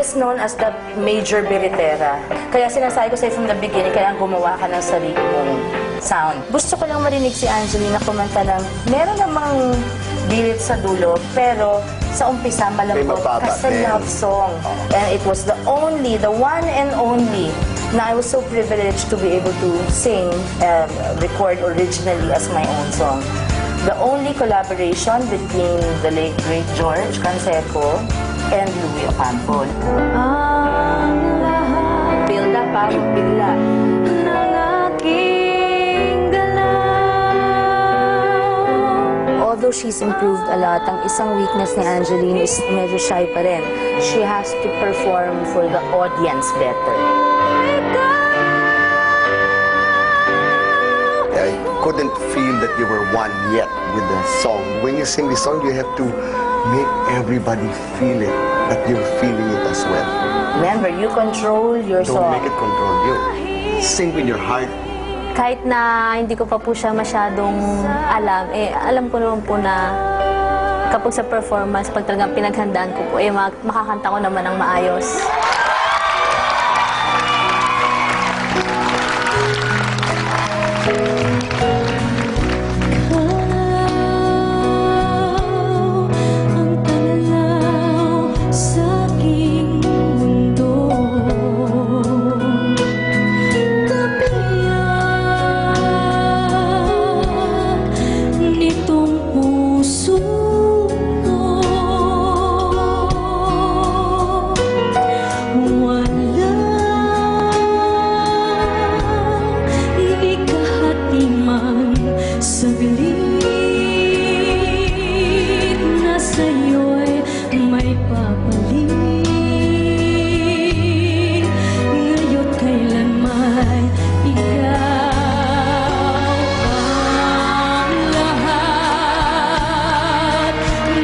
is known as the major biritera. Kaya sinasabi ko sa'yo from the beginning, kaya gumawa ka ng sarili mong sound. Gusto ko lang marinig si Angeline na kumanta ng meron namang birit sa dulo, pero sa umpisa malambot kasi love song. And it was the one and only na I was so privileged to be able to sing, record originally as my own song. The only collaboration between the late great George Canseco and Louie Ocampo. Ang lahat Build up, parang bigla. ng aking galaw. Although she's improved a lot, ang isang weakness ni Angeline is medyo shy pa rin. She has to perform for the audience better. I couldn't feel that you were one yet with the song. When you sing the song, you have to make everybody feel it, that you're feeling it as well. Remember, you control your Don't song. make it control you. Sing with your heart. Kahit na hindi ko pa po siya masyadong alam, alam ko naman po na kapag sa performance, pag talagang pinaghandaan ko po, makakanta ko naman ng maayos. Saglit na sa'yo'y may papalit. Ngayon kailanman ikaw ang lahat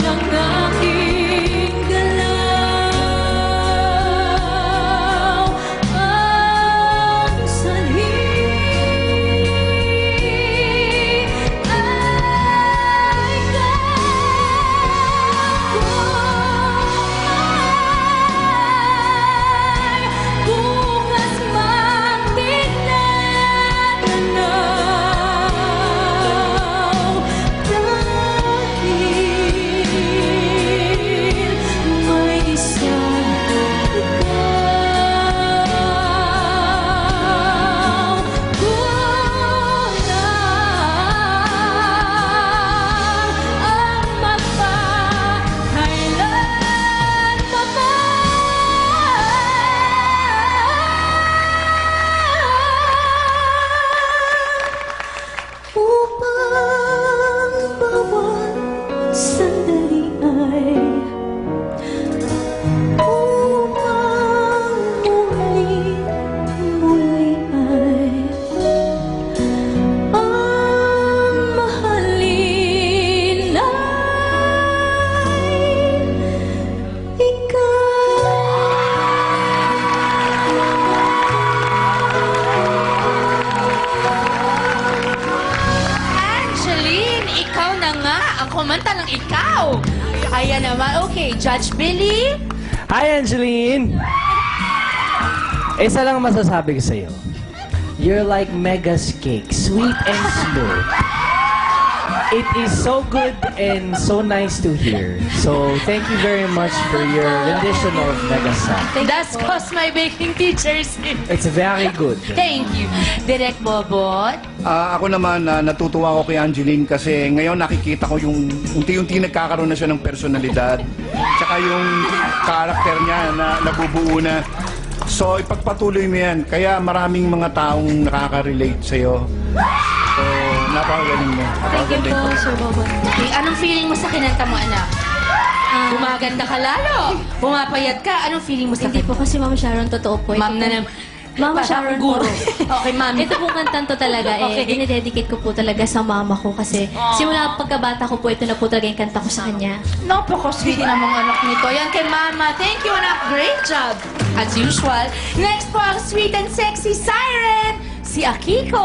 ng aking galaw. Ang sanhi sandali ay upang muli ay ang mahalin ay ikaw. Angeline, ikaw na nga ang kumanta ng ikaw. Ayan naman. Okay, Judge Billy. Hi, Angeline! Isa lang masasabi ko sa'yo. You're like Mega's cake, sweet and smooth. It is so good and so nice to hear. So, thank you very much for your rendition of Mega's song. That's cause my baking teachers. It's very good. Thank you. Direk Bobot. Ako naman, natutuwa ako kay Angeline kasi ngayon nakikita ko yung unti-unti nagkakaroon na siya ng personalidad. Tsaka yung karakter niya na nabubuo na. So, ipagpatuloy mo yan. Kaya maraming mga taong nakaka-relate sa'yo. So, napakagaling mo. Thank you po, Sir Bobot. Okay, anong feeling mo sa kinanta mo, anak? Gumaganda ka lalo. Pumapayat ka. Anong feeling mo sa Hindi kinanta? po kasi Ma'am Sharon, totoo po. Ma'am na naman. Mama Sharon po. Guro. Okay, ma'am. Ito pong kantang to talaga, Okay. dinededicate ko po talaga sa mama ko kasi simula pagkabata ko po, ito na po talaga yung kanta ko sa kanya. Napaka-sweet ng mga anak nito. Yan kay Mama. Thank you, anak. Great job. As usual. Next po ang sweet and sexy siren, si Akiko.